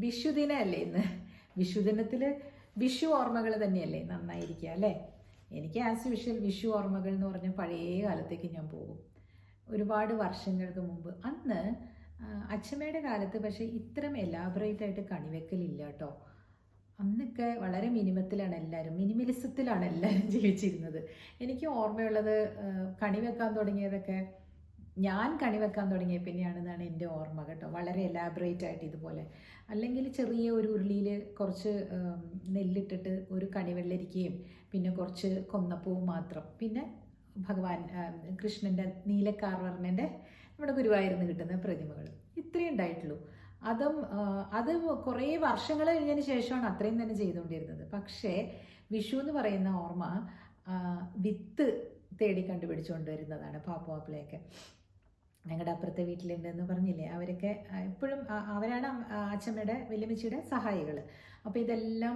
വിഷുദിനമല്ലേ ഇന്ന്? വിഷുദിനത്തിൽ വിഷു ഓർമ്മകൾ തന്നെയല്ലേ നന്നായിരിക്കുക അല്ലേ? എനിക്ക് ആസ് യൂഷ്വൽ വിഷു ഓർമ്മകൾ എന്ന് പറഞ്ഞ പഴയ കാലത്തേക്ക് ഞാൻ പോകും. ഒരുപാട് വർഷങ്ങൾക്ക് മുമ്പ്. അന്ന് അച്ഛമ്മയുടെ കാലത്ത് പക്ഷേ ഇത്രയും എലാബറേറ്റ് ആയിട്ട് കണിവെക്കലില്ല കേട്ടോ. അന്നൊക്കെ വളരെ മിനിമലിസത്തിലാണ് എല്ലാവരും ജീവിച്ചിരുന്നത്. എനിക്ക് ഓർമ്മയുള്ളത് കണിവെക്കാൻ തുടങ്ങിയതൊക്കെ ഞാൻ കണിവെക്കാൻ തുടങ്ങിയ പിന്നെയാണെന്നാണ് എൻ്റെ ഓർമ്മ കേട്ടോ. വളരെ എലാബറേറ്റ് ആയിട്ട് ഇതുപോലെ, അല്ലെങ്കിൽ ചെറിയ ഒരു ഉരുളിയിൽ കുറച്ച് നെല്ലിട്ടിട്ട് ഒരു കണിവെള്ളരിക്കയും പിന്നെ കുറച്ച് കൊന്നപ്പൂവും മാത്രം, പിന്നെ ഭഗവാൻ കൃഷ്ണൻ്റെ നീലക്കാർവർണ്ണൻ്റെ നമ്മുടെ ഗുരുവായൂരിൽ നിന്ന് കിട്ടുന്ന പ്രതിമകൾ, ഇത്രയേ ഉണ്ടായിട്ടുള്ളൂ. അത് കുറേ വർഷങ്ങൾ കഴിഞ്ഞതിന് ശേഷമാണ് അത്രയും തന്നെ ചെയ്തുകൊണ്ടിരുന്നത്. പക്ഷേ വിഷു എന്ന് പറയുന്ന ഓർമ്മ വിത്ത് തേടി കണ്ടുപിടിച്ചുകൊണ്ട് വരുന്നതാണ്. പാപ്പുവാപ്പിളയൊക്കെ ഞങ്ങളുടെ അപ്പുറത്തെ വീട്ടിലുണ്ടെന്ന് പറഞ്ഞില്ലേ, അവരൊക്കെ എപ്പോഴും അവരാണ് അച്ഛമ്മയുടെ വല്യമ്മച്ചിയുടെ സഹായികൾ. അപ്പോൾ ഇതെല്ലാം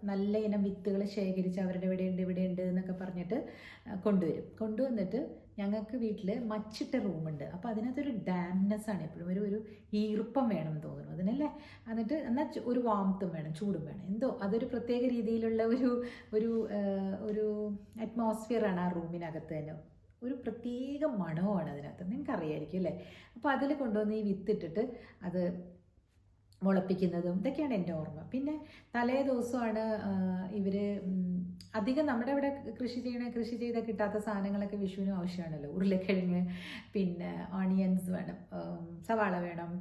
നല്ല ഇനം വിത്തുകൾ ശേഖരിച്ച് അവരുടെ ഇവിടെയുണ്ട് എന്നൊക്കെ പറഞ്ഞിട്ട് കൊണ്ടുവന്നിട്ട് ഞങ്ങൾക്ക് വീട്ടിൽ മച്ചിട്ട റൂമുണ്ട്. അപ്പോൾ അതിനകത്തൊരു ഡാംനെസ്സാണ് എപ്പോഴും, ഒരു ഈർപ്പം വേണം തോന്നുന്നു അതിനല്ലേ. എന്നിട്ട് എന്നാൽ ഒരു വാംത്തും വേണം, ചൂടും വേണം, എന്തോ അതൊരു പ്രത്യേക രീതിയിലുള്ള ഒരു അറ്റ്മോസ്ഫിയറാണ് ആ റൂമിനകത്ത് തന്നെ. ഒരു പ്രത്യേക മണമാണ് അതിനകത്ത്, നിങ്ങൾക്ക് അറിയായിരിക്കും അല്ലേ. അപ്പോൾ അതിൽ കൊണ്ടുവന്ന് ഈ വിത്തിട്ടിട്ട് അത് മുളപ്പിക്കുന്നതും ഇതൊക്കെയാണ് എൻ്റെ ഓർമ്മ. പിന്നെ തലേ ദിവസമാണ് ഇവർ അധികം നമ്മുടെ ഇവിടെ കൃഷി ചെയ്താൽ കിട്ടാത്ത സാധനങ്ങളൊക്കെ വിഷുവിനും ആവശ്യമാണല്ലോ. ഉരുളക്കിഴങ്ങ്, പിന്നെ ഓണിയൻസ് വേണം, സവാള വേണം,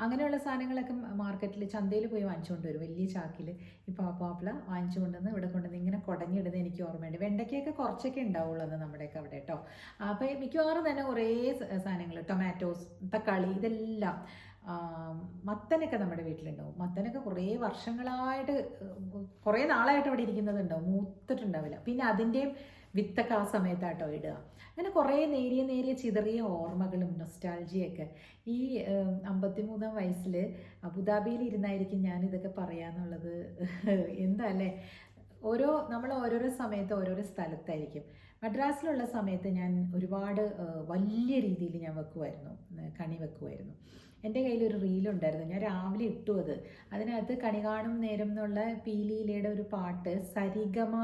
അങ്ങനെയുള്ള സാധനങ്ങളൊക്കെ മാർക്കറ്റിൽ ചന്തയിൽ പോയി വാങ്ങിച്ചുകൊണ്ട് വരും വലിയ ചാക്കിൽ. ഈ പാപ്പാപ്പിള വാങ്ങിച്ചു കൊണ്ടുവന്ന് ഇവിടെ കൊണ്ടുവന്ന് ഇങ്ങനെ കുടഞ്ഞിടുന്നത് എനിക്ക് ഓർമ്മയുണ്ട്. വെണ്ടയ്ക്കൊക്കെ കുറച്ചൊക്കെ ഉണ്ടാവുള്ളൂ എന്ന് നമ്മുടെയൊക്കെ അവിടെ കേട്ടോ. അപ്പോൾ മിക്കവാറും തന്നെ കുറേ സാധനങ്ങൾ, ടൊമാറ്റോസ്, തക്കാളി, ഇതെല്ലാം. മത്തനൊക്കെ നമ്മുടെ വീട്ടിലുണ്ടാവും. മത്തനൊക്കെ കുറേ വർഷങ്ങളായിട്ട്, കുറേ നാളായിട്ട് അവിടെ ഇരിക്കുന്നതുണ്ടാവും, മൂത്തിട്ടുണ്ടാവില്ല. പിന്നെ അതിൻ്റെയും വിത്തൊക്കെ ആ സമയത്താട്ടോ ഇടുക. അങ്ങനെ കുറേ നേരിയ ചിതറിയ ഓർമ്മകളും നൊസ്റ്റാൾജിയൊക്കെ. ഈ 53-ാം വയസ്സിൽ അബുദാബിയിൽ ഇരുന്നായിരിക്കും ഞാനിതൊക്കെ പറയാന്നുള്ളത്. എന്താ അല്ലേ, നമ്മൾ ഓരോരോ സമയത്ത് ഓരോരോ സ്ഥലത്തായിരിക്കും. മദ്രാസിലുള്ള സമയത്ത് ഞാൻ ഒരുപാട് വലിയ രീതിയിൽ ഞാൻ കണി വെക്കുമായിരുന്നു. എൻ്റെ കയ്യിലൊരു റീലുണ്ടായിരുന്നു, ഞാൻ രാവിലെ ഇട്ടു അതിനകത്ത് കണി കാണും നേരം എന്നുള്ള പീലീലയുടെ ഒരു പാട്ട് സരിഗമ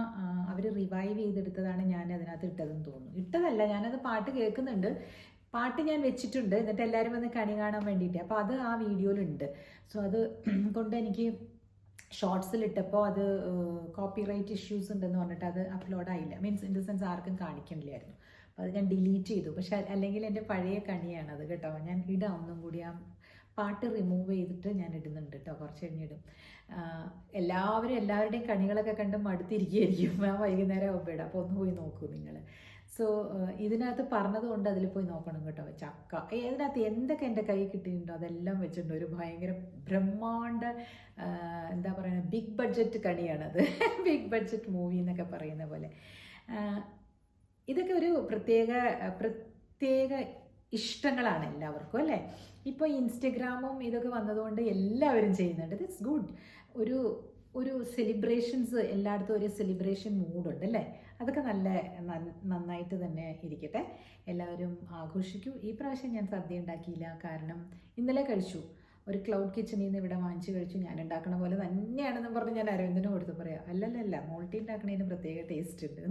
അവർ റിവൈവ് ചെയ്തെടുത്തതാണ് ഞാൻ അതിനകത്ത് ഇട്ടതെന്ന് തോന്നുന്നു. ഇട്ടതല്ല, ഞാനത് പാട്ട് കേൾക്കുന്നുണ്ട്, പാട്ട് ഞാൻ വെച്ചിട്ടുണ്ട്, എന്നിട്ട് എല്ലാവരും വന്ന് കണി കാണാൻ വേണ്ടിയിട്ട്. അപ്പോൾ അത് ആ വീഡിയോയിലുണ്ട്. സോ അത് കൊണ്ട് എനിക്ക് ഷോർട്സിലിട്ടപ്പോൾ അത് കോപ്പിറൈറ്റ് ഇഷ്യൂസ് ഉണ്ടെന്ന് പറഞ്ഞിട്ട് അത് അപ്ലോഡായില്ല. മീൻസ് ഇൻ ദ സെൻസ് ആർക്കും കാണിക്കണില്ലായിരുന്നു. അപ്പോൾ അത് ഞാൻ ഡിലീറ്റ് ചെയ്തു. പക്ഷെ അല്ലെങ്കിൽ എൻ്റെ പഴയ കണിയാണത് കേട്ടോ. ഞാൻ ഇടാം, ഒന്നും കൂടി ആ പാട്ട് റിമൂവ് ചെയ്തിട്ട് ഞാൻ ഇടുന്നുണ്ട് കേട്ടോ, കുറച്ച് കഴിഞ്ഞിടും. എല്ലാവരുടെയും കണികളൊക്കെ കണ്ട് മടുത്തിരിക്കുകയായിരിക്കും ആ വൈകുന്നേരം ആകുമ്പോൾ ഇടാം. അപ്പോൾ ഒന്ന് പോയി നോക്കൂ നിങ്ങൾ. സോ ഇതിനകത്ത് പറഞ്ഞതുകൊണ്ട് അതിൽ പോയി നോക്കണം കേട്ടോ. ചക്ക, ഇതിനകത്ത് എന്തൊക്കെ എൻ്റെ കൈ കിട്ടിയിട്ടുണ്ടോ അതെല്ലാം വെച്ചിട്ടുണ്ട്. ഒരു ഭയങ്കര ബ്രഹ്മാണ്ഡ എന്താ പറയുക, ബിഗ് ബഡ്ജറ്റ് കണിയാണത്. ബിഗ് ബഡ്ജറ്റ് മൂവി എന്നൊക്കെ പറയുന്ന പോലെ. ഇതൊക്കെ ഒരു പ്രത്യേക ഇഷ്ടങ്ങളാണ് എല്ലാവർക്കും അല്ലേ. ഇപ്പോൾ ഇൻസ്റ്റഗ്രാമും ഇതൊക്കെ വന്നതുകൊണ്ട് എല്ലാവരും ചെയ്യുന്നുണ്ട്. It's good. ഒരു സെലിബ്രേഷൻസ്, എല്ലായിടത്തും ഒരു സെലിബ്രേഷൻ മൂഡുണ്ട് അല്ലേ. അതൊക്കെ നന്നായിട്ട് തന്നെ ഇരിക്കട്ടെ. എല്ലാവരും ആഘോഷിക്കൂ. ഈ പ്രാവശ്യം ഞാൻ സദ്യ ഉണ്ടാക്കിയില്ല, കാരണം ഇന്നലെ കഴിച്ചു. ഒരു ക്ലൗഡ് കിച്ചണിൽ നിന്ന് ഇവിടെ വാങ്ങിച്ച് കഴിച്ചു. ഞാൻ ഉണ്ടാക്കണ പോലെ തന്നെയാണെന്ന് പറഞ്ഞ് ഞാൻ അരവിന്ദന് കൊടുത്ത് പറയാം. അല്ലല്ല, മോൾട്ടി ഉണ്ടാക്കണതിന് പ്രത്യേക ടേസ്റ്റ് ഉണ്ട്.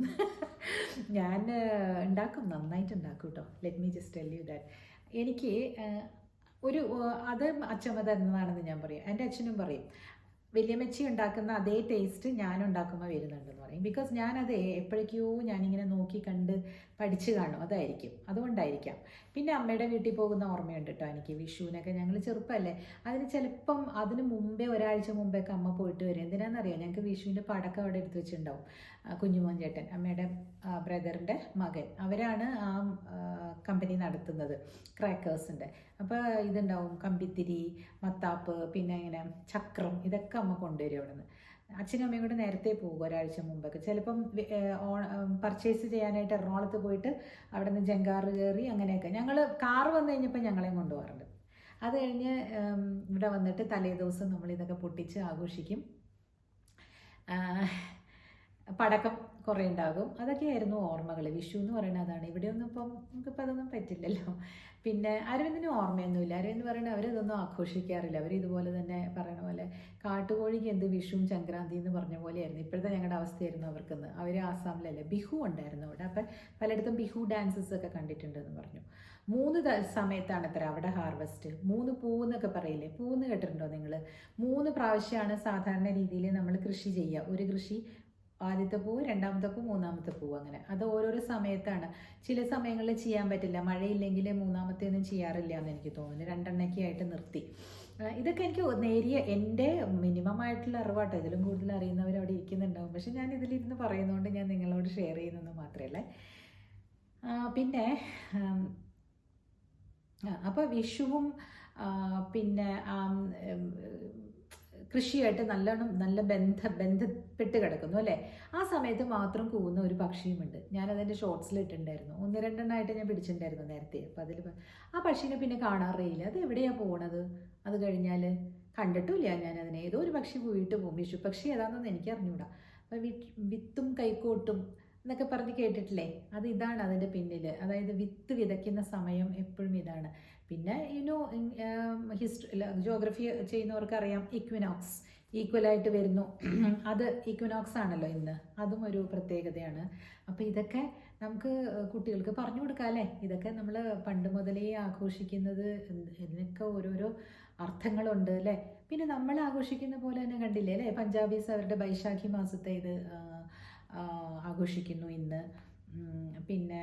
ഞാൻ ഉണ്ടാക്കും, നന്നായിട്ട് ഉണ്ടാക്കും കേട്ടോ. Let me just tell you that. എനിക്ക് അത് അച്ഛമ്മ തരുന്നതാണെന്ന് ഞാൻ പറയും. എൻ്റെ അച്ഛനും പറയും വലിയമ്മച്ചി ഉണ്ടാക്കുന്ന അതേ ടേസ്റ്റ് ഞാനുണ്ടാക്കുമ്പോൾ വരുന്നുണ്ടെന്ന് പറയും. ബിക്കോസ് ഞാനത് എപ്പോഴേക്കോ ഞാനിങ്ങനെ നോക്കി കണ്ട് പഠിച്ച് കാണും, അതുകൊണ്ടായിരിക്കാം. പിന്നെ അമ്മയുടെ വീട്ടിൽ പോകുന്ന ഓർമ്മയുണ്ട് കേട്ടോ എനിക്ക്. വിഷുവിനൊക്കെ ഞങ്ങൾ ചെറുപ്പമല്ലേ, അതിന് മുമ്പേ ഒരാഴ്ച മുമ്പേയൊക്കെ അമ്മ പോയിട്ട് വരും. എന്തിനാണെന്നറിയാം, ഞങ്ങൾക്ക് വിഷുവിൻ്റെ പടക്കം അവിടെ എടുത്ത് വെച്ചിട്ടുണ്ടാവും. കുഞ്ഞുമോൻ ചേട്ടൻ, അമ്മയുടെ ബ്രദറിൻ്റെ മകൻ, അവരാണ് ആ കമ്പനി നടത്തുന്നത്, ക്രാക്കേഴ്സിൻ്റെ. അപ്പോൾ ഇതുണ്ടാവും, കമ്പിത്തിരി, മത്താപ്പ്, പിന്നെ ഇങ്ങനെ ചക്രം, ഇതൊക്കെ അമ്മ കൊണ്ടുവരും അവിടെ നിന്ന്. അച്ഛനും അമ്മയും കൂടെ നേരത്തെ പോകും, ഒരാഴ്ച മുമ്പൊക്കെ. ചിലപ്പം പർച്ചേസ് ചെയ്യാനായിട്ട് എറണാകുളത്ത് പോയിട്ട് അവിടെ നിന്ന് ജങ്കാറ് കയറി അങ്ങനെയൊക്കെ. ഞങ്ങൾ കാറ് വന്നു കഴിഞ്ഞപ്പോൾ ഞങ്ങളെയും കൊണ്ടുപോകാറുണ്ട്. അത് കഴിഞ്ഞ് ഇവിടെ വന്നിട്ട് തലേ ദിവസം നമ്മൾ ഇതൊക്കെ പൊട്ടിച്ച് ആഘോഷിക്കും. പടക്കം കുറേ ഉണ്ടാകും. അതൊക്കെയായിരുന്നു ഓർമ്മകൾ. വിഷു എന്ന് പറയുന്നത് അതാണ്. ഇവിടെയൊന്നും ഇപ്പം നമുക്കിപ്പോൾ അതൊന്നും പറ്റില്ലല്ലോ. പിന്നെ അരവിന്ദിന് ഓർമ്മയൊന്നുമില്ല. അരവിന്ദ് പറയുന്നത് അവരിതൊന്നും ആഘോഷിക്കാറില്ല. അവർ ഇതുപോലെ തന്നെ പറയണ പോലെ കാട്ടുകോഴിക്ക് എന്ത് വിഷുവും സംക്രാന്തി എന്ന് പറഞ്ഞ പോലെയായിരുന്നു. ഇപ്പോഴത്തെ ഞങ്ങളുടെ അവസ്ഥയായിരുന്നു അവർക്കെന്ന്. അവർ ആസാമിലല്ലേ, ബിഹു ഉണ്ടായിരുന്നു അവിടെ. അപ്പം പലയിടത്തും ബിഹു ഡാൻസസ് ഒക്കെ കണ്ടിട്ടുണ്ടെന്ന് പറഞ്ഞു. 3 സമയത്താണ് അത്ര അവിടെ ഹാർവെസ്റ്റ്. 3 പൂവെന്നൊക്കെ പറയില്ലേ, പൂവെന്ന് കേട്ടിട്ടുണ്ടോ നിങ്ങൾ? 3 പ്രാവശ്യമാണ് സാധാരണ രീതിയിൽ നമ്മൾ കൃഷി ചെയ്യുക. ഒരു കൃഷി ആദ്യത്തെ പൂവ്, രണ്ടാമത്തെ പൂവ്, മൂന്നാമത്തെ പൂവ്, അങ്ങനെ. അത് ഓരോരോ സമയത്താണ്. ചില സമയങ്ങളിൽ ചെയ്യാൻ പറ്റില്ല, മഴയില്ലെങ്കിൽ മൂന്നാമത്തെ ഒന്നും ചെയ്യാറില്ല എന്ന് എനിക്ക് തോന്നുന്നു. 2 എണ്ണൊക്കെ ആയിട്ട് നിർത്തി. ഇതൊക്കെ എനിക്ക് നേരിയ എൻ്റെ മിനിമം ആയിട്ടുള്ള അറിവാട്ടോ. ഇതിലും കൂടുതൽ അറിയുന്നവർ അവിടെ ഇരിക്കുന്നുണ്ടാവും. പക്ഷെ ഞാൻ ഇതിലിരുന്ന് പറയുന്നതുകൊണ്ട് ഞാൻ നിങ്ങളോട് ഷെയർ ചെയ്യുന്നത് മാത്രമല്ലേ. പിന്നെ അപ്പോൾ വിഷുവും പിന്നെ കൃഷിയായിട്ട് നല്ല ബന്ധപ്പെട്ട് കിടക്കുന്നു അല്ലേ. ആ സമയത്ത് മാത്രം കൂവുന്ന ഒരു പക്ഷിയുമുണ്ട്. ഞാനതിൻ്റെ ഷോർട്സിൽ ഇട്ടിട്ടുണ്ടായിരുന്നു. 1-2 എണ്ണമായിട്ട് ഞാൻ പിടിച്ചിട്ടുണ്ടായിരുന്നു നേരത്തെ. അപ്പോൾ അതിൽ ആ പക്ഷീനെ പിന്നെ കാണാറില്ല. അത് എവിടെയാണ് പോകണത്? അത് കഴിഞ്ഞാൽ കണ്ടിട്ടില്ല ഞാനതിനെ. ഏതോ ഒരു പക്ഷി പോയിട്ട് പോകും. വിഷു പക്ഷി ഏതാണെന്നൊന്നും എനിക്ക് അറിഞ്ഞൂടാ. അപ്പോൾ വിത്തും കൈക്കോട്ടും എന്നൊക്കെ പറഞ്ഞ് കേട്ടിട്ടില്ലേ? അത് ഇതാണ് അതിൻ്റെ പിന്നിൽ. അതായത് വിത്ത് വിതയ്ക്കുന്ന സമയം എപ്പോഴും ഇതാണ്. പിന്നെ ജോഗ്രഫി ചെയ്യുന്നവർക്കറിയാം, ഇക്വിനോക്സ് ഈക്വലായിട്ട് വരുന്നു. അത് ഇക്വിനോക്സ് ആണല്ലോ ഇന്ന്. അതും ഒരു പ്രത്യേകതയാണ്. അപ്പോൾ ഇതൊക്കെ നമുക്ക് കുട്ടികൾക്ക് പറഞ്ഞു കൊടുക്കാം അല്ലേ. ഇതൊക്കെ നമ്മൾ പണ്ട് മുതലേ ആഘോഷിക്കുന്നത്. ഇതിനൊക്കെ ഓരോരോ അർത്ഥങ്ങളുണ്ട് അല്ലേ. പിന്നെ നമ്മൾ ആഘോഷിക്കുന്ന പോലെ തന്നെ കണ്ടില്ലേ അല്ലേ, പഞ്ചാബീസ് അവരുടെ ബൈശാഖി മാസത്തെ ഇത് ആഘോഷിക്കുന്നു ഇന്ന്. പിന്നെ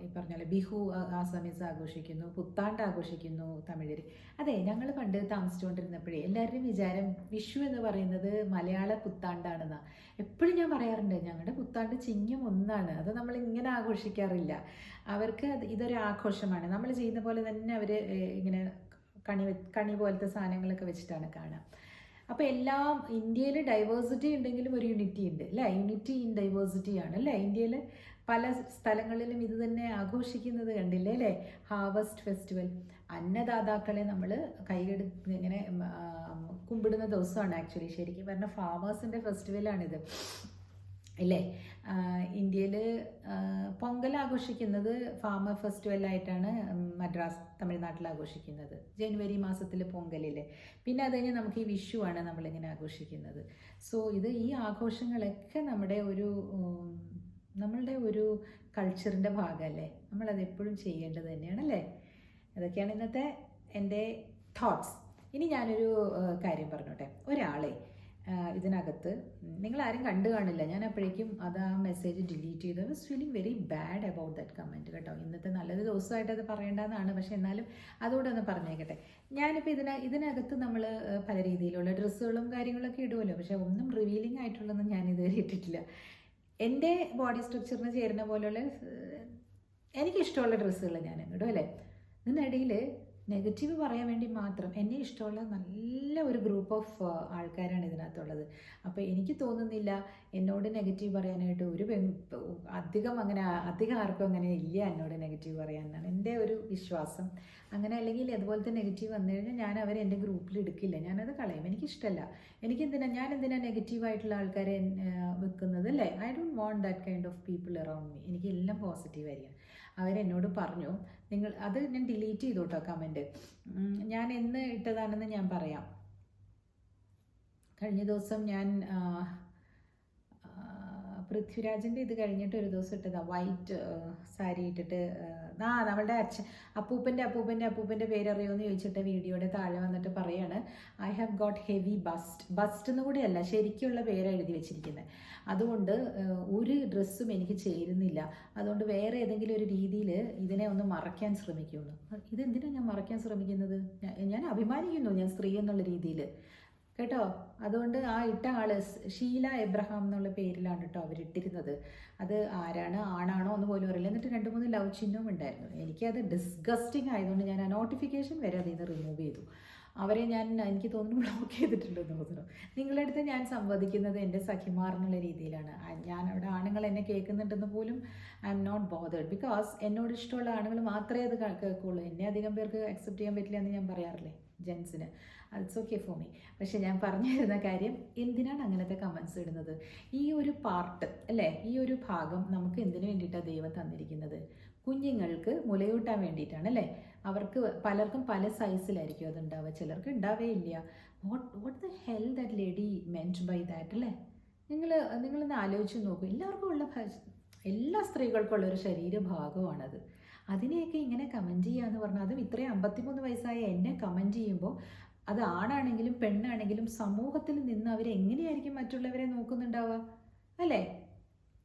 ഈ പറഞ്ഞ പോലെ ബിഹു ആസാമീസ് ആഘോഷിക്കുന്നു, പുത്താണ്ട് ആഘോഷിക്കുന്നു തമിഴർ. അതെ, ഞങ്ങൾ പണ്ട് താമസിച്ചുകൊണ്ടിരുന്നപ്പോഴേ എല്ലാവരുടെയും വിചാരം വിഷു എന്ന് പറയുന്നത് മലയാള പുത്താണ്ടാണെന്നാണ്. എപ്പോഴും ഞാൻ പറയാറുണ്ട്, ഞങ്ങളുടെ പുത്താണ്ട് ചിങ്ങം 1 അത് നമ്മൾ ഇങ്ങനെ ആഘോഷിക്കാറില്ല. അവർക്ക് ഇതൊരു ആഘോഷമാണ്. നമ്മൾ ചെയ്യുന്ന പോലെ തന്നെ അവർ ഇങ്ങനെ കണി പോലത്തെ സാധനങ്ങളൊക്കെ വെച്ചിട്ടാണ് കാണുക. അപ്പോൾ എല്ലാം ഇന്ത്യയിൽ ഡൈവേഴ്സിറ്റി ഉണ്ടെങ്കിലും ഒരു യൂണിറ്റി ഉണ്ട് അല്ലേ. യൂണിറ്റി ഇൻ ഡൈവേഴ്സിറ്റി ആണ് അല്ലേ. ഇന്ത്യയിൽ പല സ്ഥലങ്ങളിലും ഇത് തന്നെ ആഘോഷിക്കുന്നത് കണ്ടില്ലേ അല്ലേ. ഹാർവസ്റ്റ് ഫെസ്റ്റിവൽ, അന്നദാതാക്കളെ നമ്മൾ കൈയെടുത്ത് ഇങ്ങനെ കുമ്പിടുന്ന ദിവസമാണ് ആക്ച്വലി. ശരിക്കും പറഞ്ഞാൽ ഫാമേഴ്സിൻ്റെ ഫെസ്റ്റിവലാണിത് ഇല്ലേ. ഇന്ത്യയിൽ പൊങ്കൽ ആഘോഷിക്കുന്നത് ഫാമർ ഫെസ്റ്റിവലായിട്ടാണ് മദ്രാസ് തമിഴ്നാട്ടിൽ ആഘോഷിക്കുന്നത്. ജനുവരി മാസത്തിൽ പൊങ്കലില്ലേ. പിന്നെ അത് കഴിഞ്ഞ് നമുക്ക് ഈ വിഷുവാണ് നമ്മളിങ്ങനെ ആഘോഷിക്കുന്നത്. സോ ഈ ആഘോഷങ്ങളൊക്കെ നമ്മളുടെ ഒരു കൾച്ചറിൻ്റെ ഭാഗമല്ലേ. നമ്മളത് എപ്പോഴും ചെയ്യേണ്ടത് തന്നെയാണല്ലേ. അതൊക്കെയാണ് ഇന്നത്തെ എൻ്റെ തോട്ട്സ്. ഇനി ഞാനൊരു കാര്യം പറഞ്ഞോട്ടെ. ഒരാളെ ഇതിനകത്ത് നിങ്ങളാരും കണ്ടു കാണില്ല. ഞാൻ അപ്പോഴേക്കും അത് ആ മെസ്സേജ് ഡിലീറ്റ് ചെയ്തു. I was feeling very bad about that comment കേട്ടോ. ഇന്നത്തെ നല്ലൊരു ദിവസമായിട്ട് അത് പറയേണ്ടതെന്നാണ്. പക്ഷെ എന്നാലും അതുകൂടെ ഒന്ന് പറഞ്ഞേക്കട്ടെ. ഞാനിപ്പോൾ ഇതിനകത്ത് നമ്മൾ പല രീതിയിലുള്ള ഡ്രസ്സുകളും കാര്യങ്ങളൊക്കെ ഇടുമല്ലോ. പക്ഷെ ഒന്നും റിവീലിംഗ് ആയിട്ടുള്ളതൊന്നും ഞാൻ ഇതുവരെ ഇട്ടിട്ടില്ല. എൻ്റെ ബോഡി സ്ട്രക്ചറിന് ചേരുന്ന പോലെയുള്ള എനിക്കിഷ്ടമുള്ള ഡ്രസ്സുകൾ ഞാൻ ഇടും അല്ലേ. ഇതിനിടയിൽ നെഗറ്റീവ് പറയാൻ വേണ്ടി മാത്രം എന്നെ ഇഷ്ടമുള്ള നല്ല ഒരു ഗ്രൂപ്പ് ഓഫ് ആൾക്കാരാണ് ഇതിനകത്തുള്ളത്. അപ്പോൾ എനിക്ക് തോന്നുന്നില്ല എന്നോട് നെഗറ്റീവ് പറയാനായിട്ട് അധികം ആർക്കും അങ്ങനെ ഇല്ല എന്നോട് നെഗറ്റീവ് പറയാനാണ് എൻ്റെ ഒരു വിശ്വാസം. അങ്ങനെ അല്ലെങ്കിൽ അതുപോലത്തെ നെഗറ്റീവ് വന്നു കഴിഞ്ഞാൽ ഞാൻ അവരെ എൻ്റെ ഗ്രൂപ്പിൽ എടുക്കില്ല, ഞാനത് കളയും. എനിക്കിഷ്ടമല്ല. ഞാൻ എന്തിനാ നെഗറ്റീവായിട്ടുള്ള ആൾക്കാരെ വെക്കുന്നത് അല്ലേ. I don't want that kind of people around me. എനിക്ക് എല്ലാം പോസിറ്റീവ് ആയിരിക്കും. അവരെന്നോട് പറഞ്ഞു, അത് ഞാൻ ഡിലീറ്റ് ചെയ്തു കേട്ടോ കമൻറ്റ്. ഞാൻ എന്ന് ഇട്ടതാണെന്ന് ഞാൻ പറയാം. കഴിഞ്ഞ ദിവസം ഞാൻ പൃഥ്വിരാജിൻ്റെ ഇത് കഴിഞ്ഞിട്ട് ഒരു ദിവസം ഇട്ടതാണ്. വൈറ്റ് സാരി ഇട്ടിട്ട് നമ്മളുടെ അപ്പൂപ്പൻ്റെ പേരറിയോ എന്ന് ചോദിച്ചിട്ട് വീഡിയോയുടെ താഴെ വന്നിട്ട് പറയാണ്, I have got heavy bust എന്ന് കൂടിയല്ല, ശരിക്കുള്ള പേരാണ് എഴുതി വെച്ചിരിക്കുന്നത്. അതുകൊണ്ട് ഒരു ഡ്രസ്സും എനിക്ക് ചേരുന്നില്ല. അതുകൊണ്ട് വേറെ ഏതെങ്കിലും ഒരു രീതിയിൽ ഇതിനെ ഒന്ന് മറയ്ക്കാൻ ശ്രമിക്കുന്നു. ഇതെന്തിനാണ് ഞാൻ മറയ്ക്കാൻ ശ്രമിക്കുന്നത്? ഞാൻ അഭിമാനിക്കുന്നു ഞാൻ സ്ത്രീ എന്നുള്ള രീതിയിൽ കേട്ടോ. അതുകൊണ്ട് ആ ഇട്ട ആള് ഷീല എബ്രഹാം എന്നുള്ള പേരിലാണ് കേട്ടോ അവരിട്ടിരുന്നത്. അത് ആണാണോ എന്ന് പോലും അറിയില്ല. എന്നിട്ട് 2-3 ലവ് ചിഹ്നവും ഉണ്ടായിരുന്നു. എനിക്കത് ഡിസ്ഗസ്റ്റിംഗ് ആയതുകൊണ്ട് ഞാൻ ആ നോട്ടിഫിക്കേഷൻ വരെ അതിൽ നിന്ന് റിമൂവ് ചെയ്തു. അവരെ എനിക്ക് തോന്നുന്നു ബ്ലോക്ക് ചെയ്തിട്ടുണ്ടെന്ന് തോന്നുന്നു. നിങ്ങളുടെ അടുത്ത് ഞാൻ സംവദിക്കുന്നത് എൻ്റെ സഖിമാർ എന്നുള്ള രീതിയിലാണ്. ഞാൻ അവിടെ ആണുങ്ങൾ എന്നെ കേൾക്കുന്നുണ്ടെന്ന് പോലും I'm not bothered. Because എന്നോട് ഇഷ്ടമുള്ള ആണുങ്ങൾ മാത്രമേ അത് കേൾക്കുള്ളൂ. എന്നെ അധികം പേർക്ക് അക്സെപ്റ്റ് ചെയ്യാൻ പറ്റില്ല എന്ന് ഞാൻ പറയാറില്ലേ. ജെൻസിന്. It's okay for me. പക്ഷെ ഞാൻ പറഞ്ഞു തരുന്ന കാര്യം, എന്തിനാണ് അങ്ങനത്തെ കമൻസ് ഇടുന്നത്? ഈ ഒരു പാർട്ട് അല്ലേ, ഈ ഒരു ഭാഗം നമുക്ക് എന്തിനു വേണ്ടിയിട്ടാണ് ദൈവം തന്നിരിക്കുന്നത്? കുഞ്ഞുങ്ങൾക്ക് മുലയൂട്ടാൻ വേണ്ടിയിട്ടാണ് അല്ലേ? അവർക്ക് പലർക്കും പല സൈസിലായിരിക്കും അത് ഉണ്ടാവുക, ചിലർക്ക് ഉണ്ടാവേ ഇല്ല. What the hell that lady meant by that അല്ലേ? നിങ്ങളൊന്ന് ആലോചിച്ച് നോക്കൂ. എല്ലാ സ്ത്രീകൾക്കുള്ള ഒരു ശരീരഭാഗമാണത്. അതിനെയൊക്കെ ഇങ്ങനെ കമൻറ്റ് ചെയ്യുക എന്ന് പറഞ്ഞാൽ, അതും ഇത്രയും 53 വയസ്സായ എന്നെ കമൻറ്റ് ചെയ്യുമ്പോൾ, അത് ആണാണെങ്കിലും പെണ്ണാണെങ്കിലും സമൂഹത്തിൽ നിന്ന് അവരെങ്ങനെയായിരിക്കും മറ്റുള്ളവരെ നോക്കുന്നുണ്ടാവുക അല്ലേ?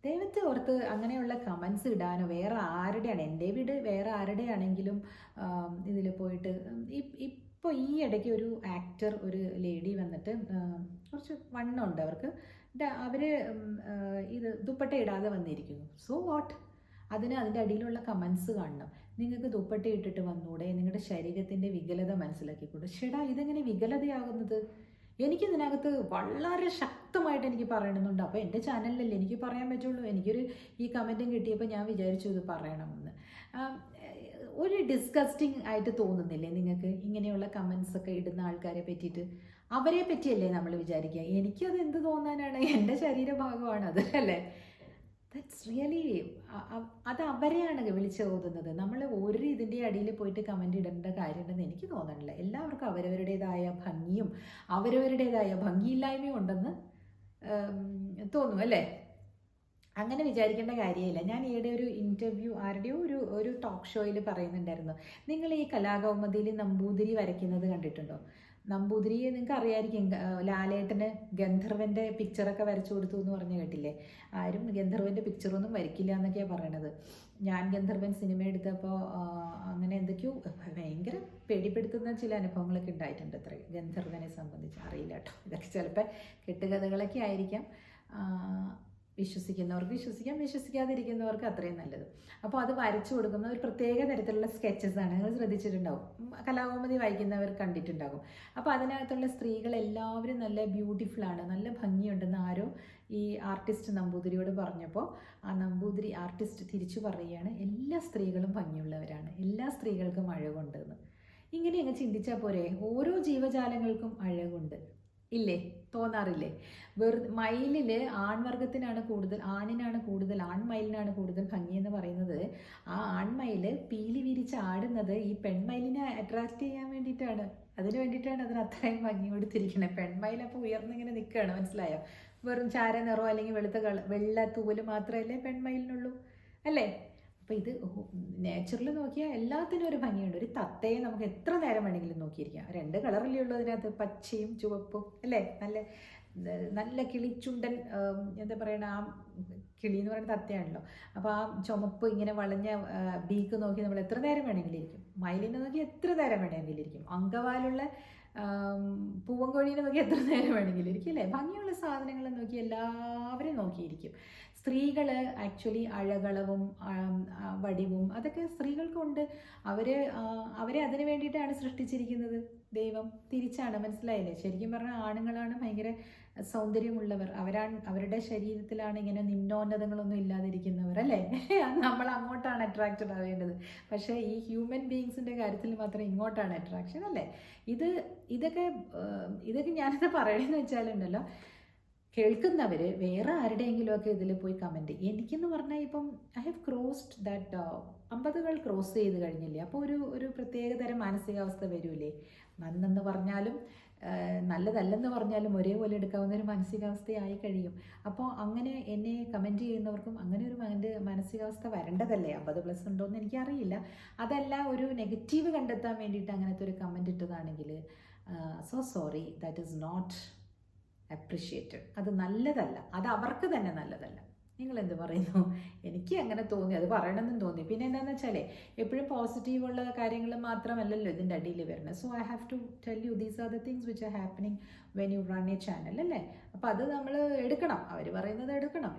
ദൈവത്തെ ഓർത്ത് അങ്ങനെയുള്ള കമൻസ് ഇടാനോ, വേറെ ആരുടെയാണ്, എൻ്റെ വീട് വേറെ ആരുടെയാണെങ്കിലും ഇതിൽ പോയിട്ട് ഇപ്പോൾ ഈ ഇടയ്ക്ക് ഒരു ആക്ടർ, ഒരു ലേഡി വന്നിട്ട് കുറച്ച് വണ്ണമുണ്ട് അവർക്ക്, അവർ ഇത് ദുപ്പട്ട ഇടാതെ വന്നിരിക്കുന്നു. So what? അതിൻ്റെ അടിയിലുള്ള കമൻസ് കാണണം. നിങ്ങൾക്ക് ദുപ്പട്ട ഇട്ടിട്ട് വന്നൂടെ, നിങ്ങളുടെ ശരീരത്തിൻ്റെ വികലത മനസ്സിലാക്കിക്കൂടെ? ഷെടാ, ഇതെങ്ങനെ വികലതയാകുന്നത്? എനിക്കിതിനകത്ത് വളരെ ശക്തമായിട്ട് എനിക്ക് പറയണമെന്നുണ്ട്. അപ്പോൾ എൻ്റെ ചാനലിലല്ലേ എനിക്ക് പറയാൻ പറ്റുള്ളൂ. ഈ കമൻറ്റും കിട്ടിയപ്പോൾ ഞാൻ വിചാരിച്ചു ഇത് പറയണമെന്ന്. ഒരു ഡിസ്കസ്റ്റിംഗ് ആയിട്ട് തോന്നുന്നില്ലേ നിങ്ങൾക്ക് ഇങ്ങനെയുള്ള കമൻസ് ഒക്കെ ഇടുന്ന ആൾക്കാരെ പറ്റിയിട്ട്? അവരെ പറ്റിയല്ലേ നമ്മൾ വിചാരിക്കുക. എനിക്കത് എന്ത് തോന്നാനാണ്? എൻ്റെ ശരീരഭാഗമാണ് അത് അല്ലേ? ദാറ്റ്സ് റിയലി, അത് അവരെയാണ് വിളിച്ച് ഓതുന്നത്. നമ്മൾ ഒരു ഇതിൻ്റെ അടിയിൽ പോയിട്ട് കമൻ്റ് ഇടേണ്ട കാര്യമുണ്ടെന്ന് എനിക്ക് തോന്നണില്ല. എല്ലാവർക്കും അവരവരുടേതായ ഭംഗിയും അവരവരുടേതായ ഭംഗിയില്ലായ്മയും ഉണ്ടെന്ന് തോന്നും അല്ലേ? അങ്ങനെ വിചാരിക്കേണ്ട കാര്യമില്ല. ഞാൻ ഈയിടെ ഒരു ഇൻ്റർവ്യൂ ആരുടെയോ ഒരു ടോക്ക് ഷോയിൽ പറയുന്നുണ്ടായിരുന്നു, നിങ്ങൾ ഈ കലാകൗമുദിയിൽ നമ്പൂതിരി വരയ്ക്കുന്നത് കണ്ടിട്ടുണ്ടോ? നമ്പൂതിരിയെ നിങ്ങൾക്ക് അറിയാമായിരിക്കും. ലാലേട്ടന് ഗന്ധർവൻ്റെ പിക്ചറൊക്കെ വരച്ചു കൊടുത്തു എന്ന് പറഞ്ഞു കേട്ടില്ലേ? ആരും ഗന്ധർവൻ്റെ പിക്ചറൊന്നും വരയ്ക്കില്ല എന്നൊക്കെയാണ് പറയണത്. ഞാൻ ഗന്ധർവൻ സിനിമ എടുത്തപ്പോൾ അങ്ങനെ എന്തൊക്കെയോ ഭയങ്കര പേടിപ്പെടുത്തുന്ന ചില അനുഭവങ്ങളൊക്കെ ഉണ്ടായിട്ടുണ്ട് അത്ര ഗന്ധർവനെ സംബന്ധിച്ച്. അറിയില്ല കേട്ടോ, ഇതൊക്കെ ചിലപ്പോൾ കെട്ടുകഥകളൊക്കെ ആയിരിക്കാം. വിശ്വസിക്കുന്നവർക്ക് വിശ്വസിക്കാം, വിശ്വസിക്കാതിരിക്കുന്നവർക്ക് അത്രയും നല്ലത്. അപ്പോൾ അത് വരച്ചു കൊടുക്കുന്ന ഒരു പ്രത്യേക തരത്തിലുള്ള സ്കെച്ചസാണ്. നിങ്ങൾ ശ്രദ്ധിച്ചിട്ടുണ്ടാവും, കലാകൗമുദി വായിക്കുന്നവർ കണ്ടിട്ടുണ്ടാകും. അപ്പോൾ അതിനകത്തുള്ള സ്ത്രീകളെല്ലാവരും നല്ല ബ്യൂട്ടിഫുള്ളാണ്, നല്ല ഭംഗിയുണ്ടെന്ന് ആരോ ഈ ആർട്ടിസ്റ്റ് നമ്പൂതിരിയോട് പറഞ്ഞപ്പോൾ ആ നമ്പൂതിരി ആർട്ടിസ്റ്റ് തിരിച്ചു പറയുകയാണ്, എല്ലാ സ്ത്രീകളും ഭംഗിയുള്ളവരാണ്, എല്ലാ സ്ത്രീകൾക്കും അഴകുണ്ടെന്ന്. ഇങ്ങനെ അങ്ങ് ചിന്തിച്ചാൽ പോരെ? ഓരോ ജീവജാലങ്ങൾക്കും അഴകുണ്ട് ഇല്ലേ? തോന്നാറില്ലേ? മയിലിൽ ആൺവർഗത്തിനാണ് കൂടുതൽ, ആണിനാണ് കൂടുതൽ, ആൺമയിലിനാണ് കൂടുതൽ ഭംഗി എന്ന് പറയുന്നത്. ആ ആൺമയിൽ പീലി വിരിച്ച് ആടുന്നത് ഈ പെൺമയിലിനെ അട്രാക്റ്റ് ചെയ്യാൻ വേണ്ടിയിട്ടാണ്. അതിന് വേണ്ടിയിട്ടാണ് അതിന് അത്രയും ഭംഗി കൊടുത്തിരിക്കുന്നത്. പെൺമയിൽ അപ്പോൾ ഉയർന്നിങ്ങനെ നിൽക്കുകയാണ്, മനസ്സിലായോ? വെറും ചാര നിറോ അല്ലെങ്കിൽ വെള്ള തൂവല് മാത്രമല്ലേ പെൺമയിലിനുള്ളൂ അല്ലേ? അപ്പോൾ ഇത് നേച്ചറിൽ നോക്കിയാൽ എല്ലാത്തിനും ഒരു ഭംഗിയുണ്ട്. ഒരു തത്തയെ നമുക്ക് എത്ര നേരം വേണമെങ്കിലും നോക്കിയിരിക്കാം. 2 കളറിലേ ഉള്ളൂ അതിനകത്ത്, പച്ചയും ചുവപ്പും അല്ലേ? നല്ല കിളിച്ചുണ്ടൻ, എന്താ പറയണ, ആ കിളി എന്ന് പറയുന്ന തത്തയാണല്ലോ. അപ്പോൾ ആ ചുമപ്പ് ഇങ്ങനെ വളഞ്ഞ ബീക്ക് നോക്കി നമ്മൾ എത്ര നേരം വേണമെങ്കിലും ഇരിക്കും. മയിലിനെ നോക്കി എത്ര നേരം വേണമെങ്കിലും ഇരിക്കും. അങ്കവാലുള്ള പൂവൻകോഴീനെ നോക്കി എത്ര നേരം വേണമെങ്കിലും ഇരിക്കും അല്ലേ? ഭംഗിയുള്ള സാധനങ്ങളെ നോക്കി എല്ലാവരും നോക്കിയിരിക്കും. സ്ത്രീകൾ ആക്ച്വലി അഴകളവും വടിവും അതൊക്കെ സ്ത്രീകൾക്കുണ്ട്. അവരെ അതിന് വേണ്ടിയിട്ടാണ് സൃഷ്ടിച്ചിരിക്കുന്നത് ദൈവം. തിരിച്ചാണ്, മനസ്സിലായില്ലേ? ശരിക്കും പറഞ്ഞാൽ ആണുങ്ങളാണ് ഭയങ്കര സൗന്ദര്യമുള്ളവർ. അവരുടെ ശരീരത്തിലാണ് ഇങ്ങനെ നിമ്നോന്നതങ്ങളൊന്നും ഇല്ലാതിരിക്കുന്നവർ അല്ലേ? നമ്മൾ അങ്ങോട്ടാണ് അട്രാക്റ്റഡ് ആവേണ്ടത്. പക്ഷേ ഈ ഹ്യൂമൻ ബീയിങ്സിൻ്റെ കാര്യത്തിൽ മാത്രം ഇങ്ങോട്ടാണ് അട്രാക്ഷൻ അല്ലേ? ഇതൊക്കെ ഞാനത് പറയണമെന്ന് വെച്ചാലുണ്ടല്ലോ, കേൾക്കുന്നവർ വേറെ ആരുടെയെങ്കിലുമൊക്കെ ഇതിൽ പോയി കമൻറ്റ്. എനിക്കെന്ന് പറഞ്ഞാൽ ഇപ്പം I have crossed that 50 cross ചെയ്ത് കഴിഞ്ഞില്ലേ? അപ്പോൾ ഒരു പ്രത്യേകതരം മാനസികാവസ്ഥ വരൂലേ? നന്നെന്ന് പറഞ്ഞാലും നല്ലതല്ലെന്ന് പറഞ്ഞാലും ഒരേപോലെ എടുക്കാവുന്ന ഒരു മാനസികാവസ്ഥയായി കഴിയും. അപ്പോൾ അങ്ങനെ എന്നെ കമൻറ്റ് ചെയ്യുന്നവർക്കും അങ്ങനെ ഒരു മാനസികാവസ്ഥ വരേണ്ടതല്ലേ? 50+ ഉണ്ടോയെന്ന് എനിക്കറിയില്ല. അതല്ല, ഒരു നെഗറ്റീവ് കണ്ടെത്താൻ വേണ്ടിയിട്ട് അങ്ങനത്തെ ഒരു കമൻറ്റ് ഇട്ടതാണെങ്കിൽ so sorry, that is not appreciated. അത് നല്ലതല്ല, അത് അവർക്ക് തന്നെ നല്ലതല്ല. നിങ്ങളെന്ത് പറയുന്നു? എനിക്ക് അങ്ങനെ തോന്നി, അത് പറയണമെന്നും തോന്നി. പിന്നെ എന്താണെന്ന് വെച്ചാലേ, എപ്പോഴും പോസിറ്റീവുള്ള കാര്യങ്ങൾ മാത്രമല്ലല്ലോ ഇതിൻ്റെ അടിയിൽ വരുന്നത്. So I have to tell you these are the things which are happening when you run a channel അല്ലേ? അപ്പോൾ അത് നമ്മൾ എടുക്കണം, അവർ പറയുന്നത്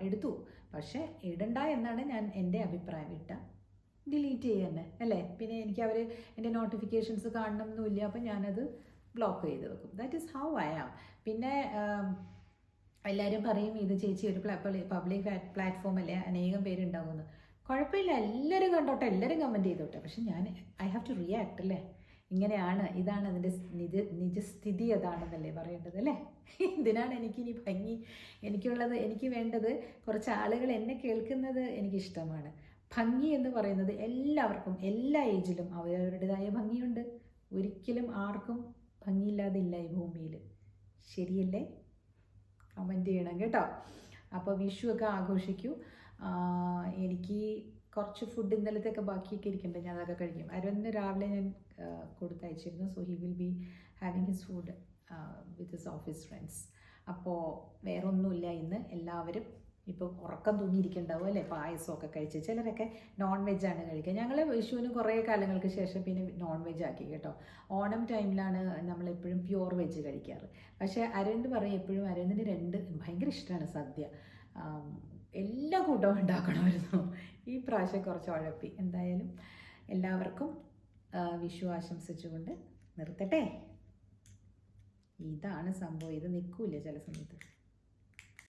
എടുത്തു. പക്ഷേ ഇടണ്ട എന്നാണ് ഞാൻ എൻ്റെ അഭിപ്രായം. ഡിലീറ്റ് ചെയ്യുന്നത് അല്ലേ? പിന്നെ എനിക്ക് എൻ്റെ നോട്ടിഫിക്കേഷൻസ് കാണണമെന്നില്ല, അപ്പം ഞാനത് ബ്ലോക്ക് ചെയ്ത് വെക്കും. That is how I am. പിന്നെ എല്ലാവരും പറയും ഇത് ചേച്ചി ഒരു പബ്ലിക് പ്ലാറ്റ്ഫോം അല്ലേ, അനേകം പേരുണ്ടാവുമെന്ന്. കുഴപ്പമില്ല, എല്ലാവരും കണ്ടോട്ടെ, എല്ലാവരും കമൻറ്റ് ചെയ്തോട്ടെ. പക്ഷെ ഐ ഹാവ് ടു റിയാക്ട് അല്ലേ? ഇങ്ങനെയാണ്, ഇതാണ് അതിൻ്റെ നിജസ്ഥിതി, അതാണെന്നല്ലേ പറയേണ്ടത് അല്ലേ? എന്തിനാണ് എനിക്കിനി ഭംഗി? എനിക്ക് വേണ്ടത് കുറച്ച് ആളുകൾ എന്നെ കേൾക്കുന്നത് എനിക്കിഷ്ടമാണ്. ഭംഗി എന്ന് പറയുന്നത് എല്ലാവർക്കും എല്ലാ ഏജിലും അവരവരുടേതായ ഭംഗിയുണ്ട്. ഒരിക്കലും ആർക്കും ഭംഗിയില്ലാതില്ല ഈ ഭൂമിയിൽ. ശരിയല്ലേ? കമൻറ്റ് ചെയ്യണം കേട്ടോ. അപ്പോൾ വിഷു ഒക്കെ ആഘോഷിക്കൂ. എനിക്ക് കുറച്ച് ഫുഡ് ഇന്നലത്തെയൊക്കെ ബാക്കിയൊക്കെ ഇരിക്കുന്നുണ്ട്, ഞാൻ അതൊക്കെ കഴിക്കും. അരവിന്ദിന് രാവിലെ ഞാൻ കൊടുത്തയച്ചിരുന്നു. So he will be having his food with his office friends. അപ്പോൾ വേറെ ഒന്നുമില്ല. ഇന്ന് എല്ലാവരും ഇപ്പോൾ ഉറക്കം തൂങ്ങിയിരിക്കുന്നുണ്ടാവും അല്ലേ? പായസമൊക്കെ കഴിച്ച്. ചിലരൊക്കെ നോൺ വെജാണ് കഴിക്കുക. ഞങ്ങൾ വിഷുവിന് കുറേ കാലങ്ങൾക്ക് ശേഷം പിന്നെ നോൺ വെജ് ആക്കി കേട്ടോ. ഓണം ടൈമിലാണ് നമ്മളെപ്പോഴും പ്യുവർ വെജ് കഴിക്കാറ്. പക്ഷേ അരവിന്ദ് പറയും എപ്പോഴും, അരവിന്ദിന് ഭയങ്കര ഇഷ്ടമാണ് സദ്യ. എല്ലാ കൂട്ടവും ഉണ്ടാക്കണമായിരുന്നു. ഈ പ്രാവശ്യം കുറച്ച് ഉഴപ്പി. എന്തായാലും എല്ലാവർക്കും വിഷു ആശംസിച്ചുകൊണ്ട് നിർത്തട്ടെ. ഇതാണ് സംഭവം. ഇത് നിൽക്കൂല ചില സമയത്ത്.